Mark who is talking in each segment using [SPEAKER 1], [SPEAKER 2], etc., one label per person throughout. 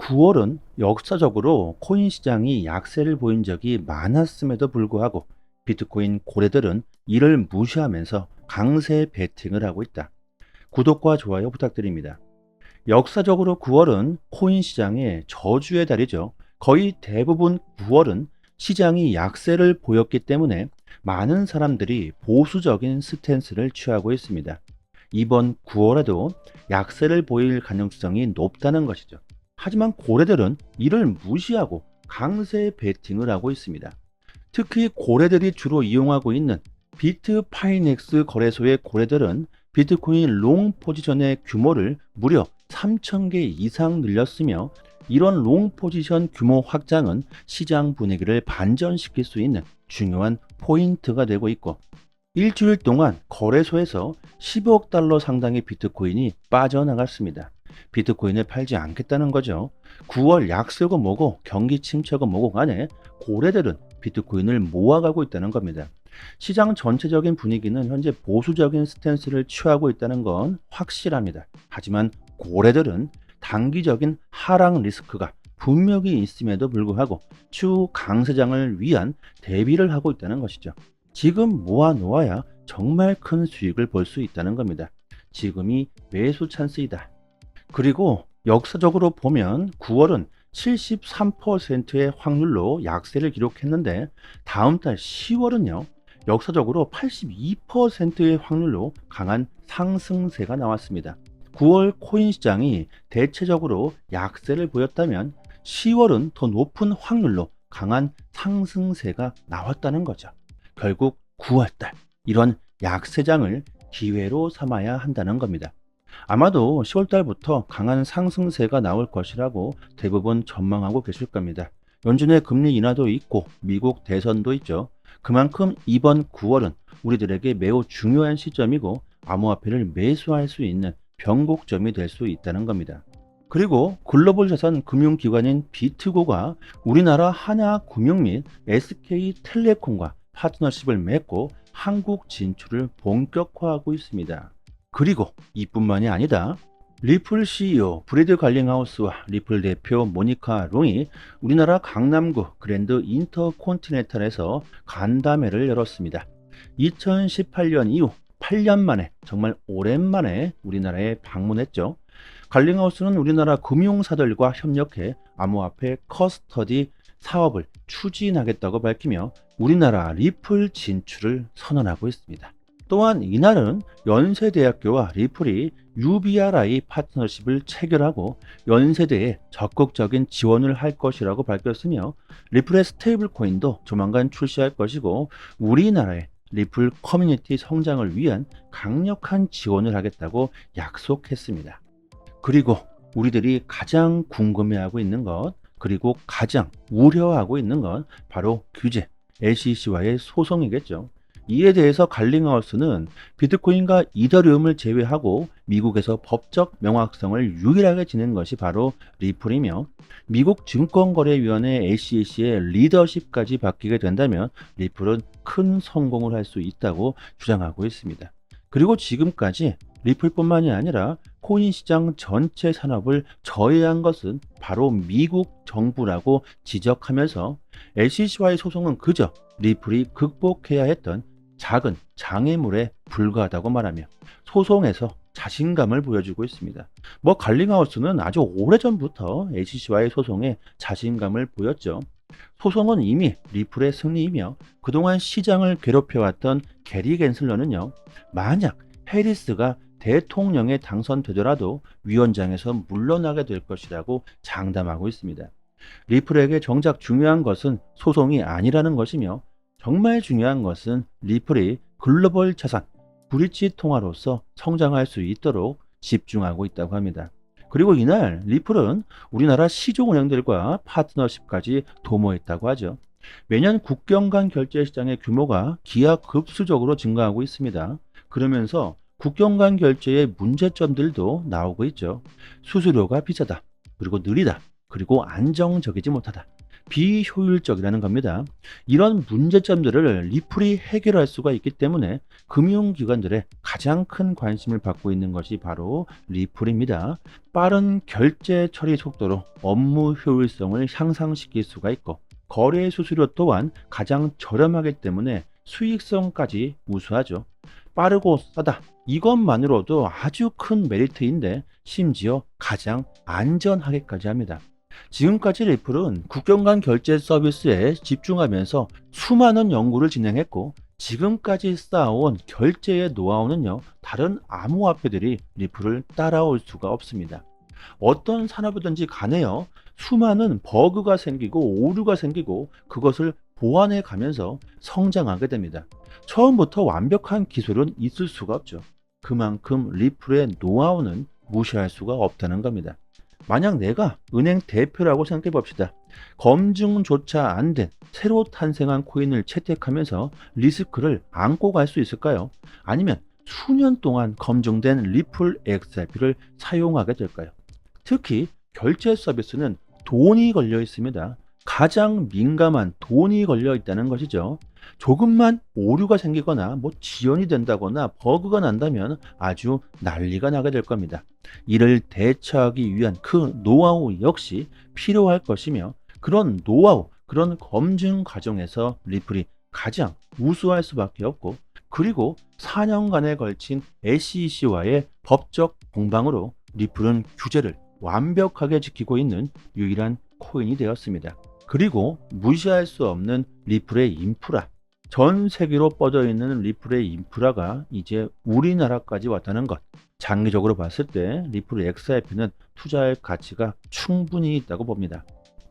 [SPEAKER 1] 9월은 역사적으로 코인 시장이 약세를 보인 적이 많았음에도 불구하고 비트코인 고래들은 이를 무시하면서 강세 베팅을 하고 있다. 구독과 좋아요 부탁드립니다. 역사적으로 9월은 코인 시장의 저주의 달이죠. 거의 대부분 9월은 시장이 약세를 보였기 때문에 많은 사람들이 보수적인 스탠스를 취하고 있습니다. 이번 9월에도 약세를 보일 가능성이 높다는 것이죠. 하지만 고래들은 이를 무시하고 강세 베팅을 하고 있습니다. 특히 고래들이 주로 이용하고 있는 비트파이넥스 거래소의 고래들은 비트코인 롱 포지션의 규모를 무려 3,000개 이상 늘렸으며, 이런 롱 포지션 규모 확장은 시장 분위기를 반전시킬 수 있는 중요한 포인트가 되고 있고, 일주일 동안 거래소에서 10억 달러 상당의 비트코인이 빠져나갔습니다. 비트코인을 팔지 않겠다는 거죠. 9월 약세고 뭐고 경기 침체고 뭐고 간에 고래들은 비트코인을 모아가고 있다는 겁니다. 시장 전체적인 분위기는 현재 보수적인 스탠스를 취하고 있다는 건 확실합니다. 하지만 고래들은 단기적인 하락 리스크가 분명히 있음에도 불구하고 추후 강세장을 위한 대비를 하고 있다는 것이죠. 지금 모아놓아야 정말 큰 수익을 볼 수 있다는 겁니다. 지금이 매수 찬스이다. 그리고 역사적으로 보면 9월은 73%의 확률로 약세를 기록했는데, 다음 달 10월은요 역사적으로 82%의 확률로 강한 상승세가 나왔습니다. 9월 코인 시장이 대체적으로 약세를 보였다면 10월은 더 높은 확률로 강한 상승세가 나왔다는 거죠. 결국 9월달 이런 약세장을 기회로 삼아야 한다는 겁니다. 아마도 10월달부터 강한 상승세가 나올 것이라고 대부분 전망하고 계실 겁니다. 연준의 금리 인하도 있고 미국 대선도 있죠. 그만큼 이번 9월은 우리들에게 매우 중요한 시점이고 암호화폐를 매수할 수 있는 변곡점이 될 수 있다는 겁니다. 그리고 글로벌 자산 금융기관인 비트고가 우리나라 하나금융 및 SK텔레콤과 파트너십을 맺고 한국 진출을 본격화하고 있습니다. 그리고 이뿐만이 아니다. 리플 CEO 브래드 갈링하우스와 리플 대표 모니카 롱이 우리나라 강남구 그랜드 인터콘티넨탈에서 간담회를 열었습니다. 2018년 이후 8년 만에, 정말 오랜만에 우리나라에 방문했죠. 갈링하우스는 우리나라 금융사들과 협력해 암호화폐 커스터디 사업을 추진하겠다고 밝히며 우리나라 리플 진출을 선언하고 있습니다. 또한 이날은 연세대학교와 리플이 UBRI 파트너십을 체결하고 연세대에 적극적인 지원을 할 것이라고 밝혔으며, 리플의 스테이블 코인도 조만간 출시할 것이고 우리나라의 리플 커뮤니티 성장을 위한 강력한 지원을 하겠다고 약속했습니다. 그리고 우리들이 가장 궁금해하고 있는 것, 그리고 가장 우려하고 있는 건 바로 규제, SEC와의 소송이겠죠. 이에 대해서 갈링하우스는 비트코인과 이더리움을 제외하고 미국에서 법적 명확성을 유일하게 지닌 것이 바로 리플이며, 미국 증권거래위원회 SEC의 리더십까지 바뀌게 된다면 리플은 큰 성공을 할 수 있다고 주장하고 있습니다. 그리고 지금까지 리플뿐만이 아니라 코인 시장 전체 산업을 저해한 것은 바로 미국 정부라고 지적하면서 SEC와의 소송은 그저 리플이 극복해야 했던 작은 장애물에 불과하다고 말하며 소송에서 자신감을 보여주고 있습니다. 갈링하우스는 아주 오래전부터 SEC와의 소송에 자신감을 보였죠. 소송은 이미 리플의 승리이며, 그동안 시장을 괴롭혀왔던 게리 겐슬러는요, 만약 해리스가 대통령에 당선되더라도 위원장에서 물러나게 될 것이라고 장담하고 있습니다. 리플에게 정작 중요한 것은 소송이 아니라는 것이며, 정말 중요한 것은 리플이 글로벌 자산, 브릿지 통화로서 성장할 수 있도록 집중하고 있다고 합니다. 그리고 이날 리플은 우리나라 시중은행들과 파트너십까지 도모했다고 하죠. 매년 국경 간 결제 시장의 규모가 기하급수적으로 증가하고 있습니다. 그러면서 국경 간 결제의 문제점들도 나오고 있죠. 수수료가 비싸다, 그리고 느리다, 그리고 안정적이지 못하다. 비효율적이라는 겁니다. 이런 문제점들을 리플이 해결할 수가 있기 때문에 금융기관들의 가장 큰 관심을 받고 있는 것이 바로 리플입니다. 빠른 결제 처리 속도로 업무 효율성을 향상시킬 수가 있고, 거래 수수료 또한 가장 저렴하기 때문에 수익성까지 우수하죠. 빠르고 싸다, 이것만으로도 아주 큰 메리트인데 심지어 가장 안전하게까지 합니다. 지금까지 리플은 국경 간 결제 서비스에 집중하면서 수많은 연구를 진행했고, 지금까지 쌓아온 결제의 노하우는요, 다른 암호화폐들이 리플을 따라올 수가 없습니다. 어떤 산업이든지 간에요, 수많은 버그가 생기고 오류가 생기고 그것을 보완해 가면서 성장하게 됩니다. 처음부터 완벽한 기술은 있을 수가 없죠. 그만큼 리플의 노하우는 무시할 수가 없다는 겁니다. 만약 내가 은행 대표라고 생각해 봅시다. 검증조차 안 된 새로 탄생한 코인을 채택하면서 리스크를 안고 갈 수 있을까요? 아니면 수년 동안 검증된 리플 XRP를 사용하게 될까요? 특히 결제 서비스는 돈이 걸려 있습니다. 가장 민감한 돈이 걸려 있다는 것이죠. 조금만 오류가 생기거나 지연이 된다거나 버그가 난다면 아주 난리가 나게 될 겁니다. 이를 대처하기 위한 그 노하우 역시 필요할 것이며, 그런 노하우, 그런 검증 과정에서 리플이 가장 우수할 수밖에 없고, 그리고 4년간에 걸친 SEC와의 법적 공방으로 리플은 규제를 완벽하게 지키고 있는 유일한 코인이 되었습니다. 그리고 무시할 수 없는 리플의 인프라. 전 세계로 뻗어 있는 리플의 인프라가 이제 우리나라까지 왔다는 것. 장기적으로 봤을 때 리플 XRP는 투자할 가치가 충분히 있다고 봅니다.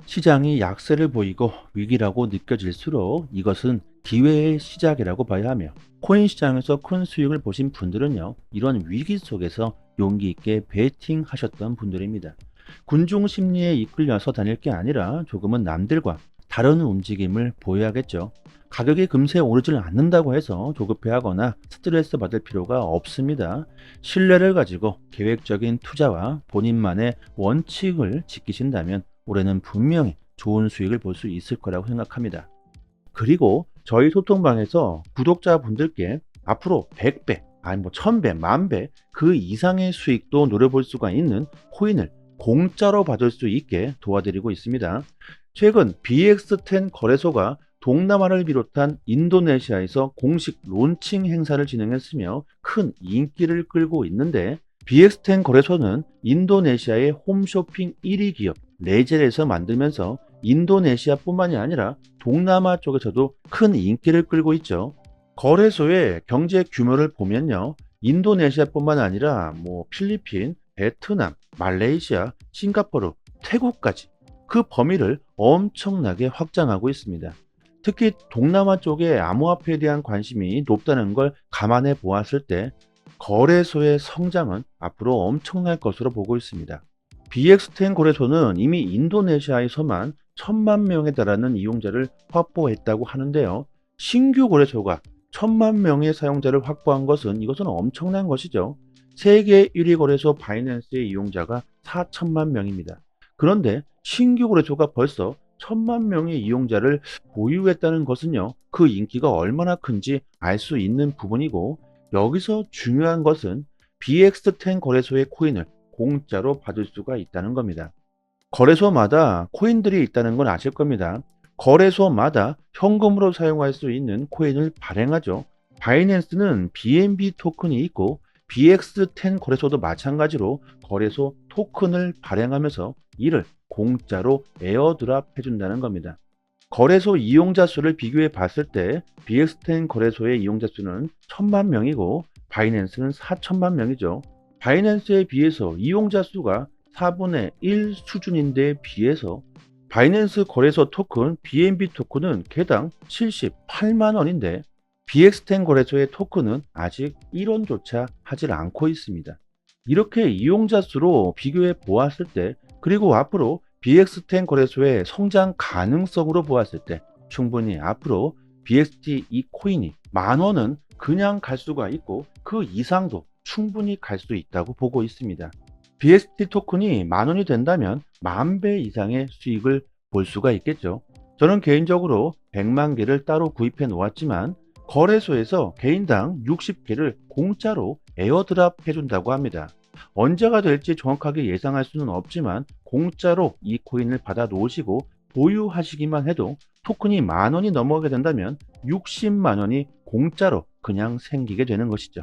[SPEAKER 1] 시장이 약세를 보이고 위기라고 느껴질수록 이것은 기회의 시작이라고 봐야 하며, 코인 시장에서 큰 수익을 보신 분들은요, 이런 위기 속에서 용기 있게 베팅 하셨던 분들입니다. 군중 심리에 이끌려서 다닐 게 아니라 조금은 남들과 다른 움직임을 보여야겠죠. 가격이 금세 오르질 않는다고 해서 조급해하거나 스트레스 받을 필요가 없습니다. 신뢰를 가지고 계획적인 투자와 본인만의 원칙을 지키신다면 올해는 분명히 좋은 수익을 볼 수 있을 거라고 생각합니다. 그리고 저희 소통방에서 구독자분들께 앞으로 100배, 아니 1000배, 10,000배 그 이상의 수익도 노려볼 수가 있는 코인을 공짜로 받을 수 있게 도와드리고 있습니다. 최근 BX10 거래소가 동남아를 비롯한 인도네시아에서 공식 론칭 행사를 진행했으며 큰 인기를 끌고 있는데, BX10 거래소는 인도네시아의 홈쇼핑 1위 기업 레젤에서 만들면서 인도네시아뿐만이 아니라 동남아 쪽에서도 큰 인기를 끌고 있죠. 거래소의 경제 규모를 보면요, 인도네시아뿐만 아니라 필리핀, 베트남, 말레이시아, 싱가포르, 태국까지 그 범위를 엄청나게 확장하고 있습니다. 특히 동남아 쪽에 암호화폐에 대한 관심이 높다는 걸 감안해 보았을 때 거래소의 성장은 앞으로 엄청날 것으로 보고 있습니다. BX10 거래소는 이미 인도네시아에서만 1,000만 명에 달하는 이용자를 확보했다고 하는데요. 신규 거래소가 1,000만 명의 사용자를 확보한 것은 이것은 엄청난 것이죠. 세계 1위 거래소 바이낸스의 이용자가 4천만 명입니다. 그런데 신규 거래소가 벌써 1,000만 명의 이용자를 보유했다는 것은요, 그 인기가 얼마나 큰지 알 수 있는 부분이고, 여기서 중요한 것은 BX10 거래소의 코인을 공짜로 받을 수가 있다는 겁니다. 거래소마다 코인들이 있다는 건 아실 겁니다. 거래소마다 현금으로 사용할 수 있는 코인을 발행하죠. 바이낸스는 BNB 토큰이 있고, BX10 거래소도 마찬가지로 거래소 토큰을 발행하면서 이를 공짜로 에어드랍 해준다는 겁니다. 거래소 이용자 수를 비교해 봤을 때 BX10 거래소의 이용자 수는 1,000만 명이고 바이낸스는 4천만 명이죠. 바이낸스에 비해서 이용자 수가 4분의 1 수준인데 비해서 바이낸스 거래소 토큰 BNB 토큰은 개당 78만 원인데 BX10 거래소의 토큰은 아직 1원조차 하질 않고 있습니다. 이렇게 이용자 수로 비교해 보았을 때, 그리고 앞으로 BX10 거래소의 성장 가능성으로 보았을 때 충분히 앞으로 BXT 이 코인이 10,000원은 그냥 갈 수가 있고 그 이상도 충분히 갈 수 있다고 보고 있습니다. BXT 토큰이 10,000원이 된다면 10,000배 이상의 수익을 볼 수가 있겠죠. 저는 개인적으로 100만 개를 따로 구입해 놓았지만 거래소에서 개인당 60개를 공짜로 에어드랍 해준다고 합니다. 언제가 될지 정확하게 예상할 수는 없지만 공짜로 이 코인을 받아 놓으시고 보유하시기만 해도 토큰이 10,000원이 넘어가게 된다면 60만 원이 공짜로 그냥 생기게 되는 것이죠.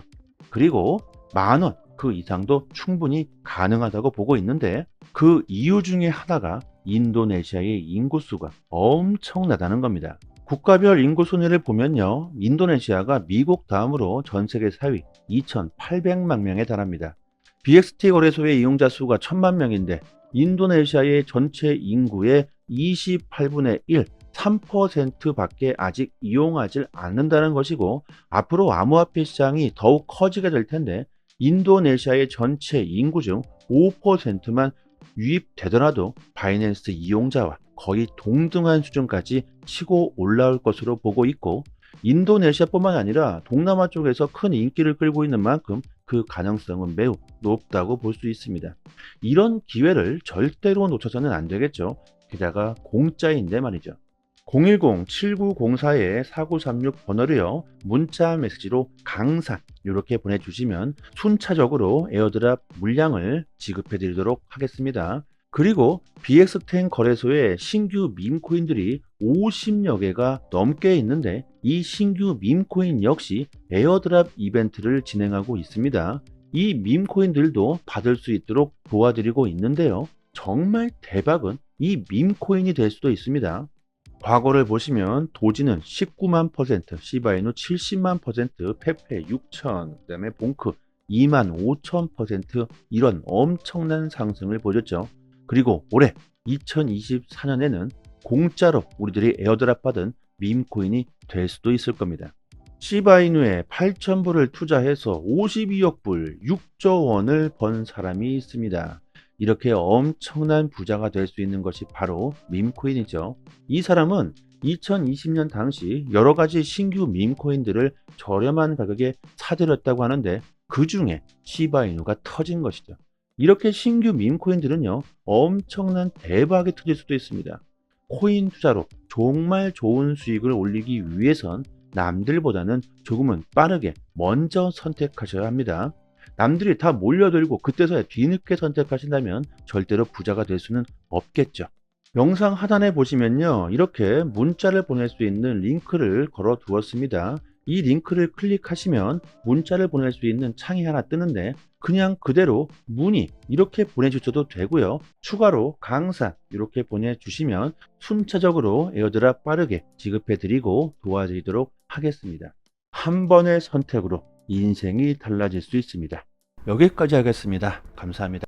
[SPEAKER 1] 그리고 10,000원 그 이상도 충분히 가능하다고 보고 있는데, 그 이유 중에 하나가 인도네시아의 인구수가 엄청나다는 겁니다. 국가별 인구 순위를 보면요, 인도네시아가 미국 다음으로 전 세계 4위 2,800만 명에 달합니다. BXT 거래소의 이용자 수가 1,000만 명인데 인도네시아의 전체 인구의 28분의 1, 3%밖에 아직 이용하지 않는다는 것이고, 앞으로 암호화폐 시장이 더욱 커지게 될 텐데 인도네시아의 전체 인구 중 5%만 유입되더라도 바이낸스 이용자와 거의 동등한 수준까지 치고 올라올 것으로 보고 있고, 인도네시아뿐만 아니라 동남아 쪽에서 큰 인기를 끌고 있는 만큼 그 가능성은 매우 높다고 볼 수 있습니다. 이런 기회를 절대로 놓쳐서는 안 되겠죠. 게다가 공짜인데 말이죠. 010-7904-4936 번호로요, 문자 메시지로 강산 이렇게 보내주시면 순차적으로 에어드랍 물량을 지급해 드리도록 하겠습니다. 그리고 BX10 거래소에 신규 밈코인들이 50여 개가 넘게 있는데 이 신규 밈코인 역시 에어드랍 이벤트를 진행하고 있습니다. 이 밈코인들도 받을 수 있도록 도와드리고 있는데요, 정말 대박은 이 밈코인이 될 수도 있습니다. 과거를 보시면 도지는 19만 %, 시바이누 70만 %, 페페 6천, 그다음에 봉크 2만 5천 % 이런 엄청난 상승을 보였죠. 그리고 올해 2024년에는 공짜로 우리들이 에어드랍 받은 밈코인이 될 수도 있을 겁니다. 시바이누에 8,000불을 투자해서 52억 불, 6조 원을 번 사람이 있습니다. 이렇게 엄청난 부자가 될 수 있는 것이 바로 밈코인이죠. 이 사람은 2020년 당시 여러 가지 신규 밈코인들을 저렴한 가격에 사들였다고 하는데 그 중에 시바이누가 터진 것이죠. 이렇게 신규 밈코인들은요, 엄청난 대박이 터질 수도 있습니다. 코인 투자로 정말 좋은 수익을 올리기 위해선 남들보다는 조금은 빠르게 먼저 선택하셔야 합니다. 남들이 다 몰려들고 그때서야 뒤늦게 선택하신다면 절대로 부자가 될 수는 없겠죠. 영상 하단에 보시면요, 이렇게 문자를 보낼 수 있는 링크를 걸어 두었습니다. 이 링크를 클릭하시면 문자를 보낼 수 있는 창이 하나 뜨는데 그냥 그대로 문의 이렇게 보내주셔도 되고요, 추가로 강산 이렇게 보내주시면 순차적으로 에어드랍 빠르게 지급해 드리고 도와드리도록 하겠습니다. 한 번의 선택으로 인생이 달라질 수 있습니다. 여기까지 하겠습니다. 감사합니다.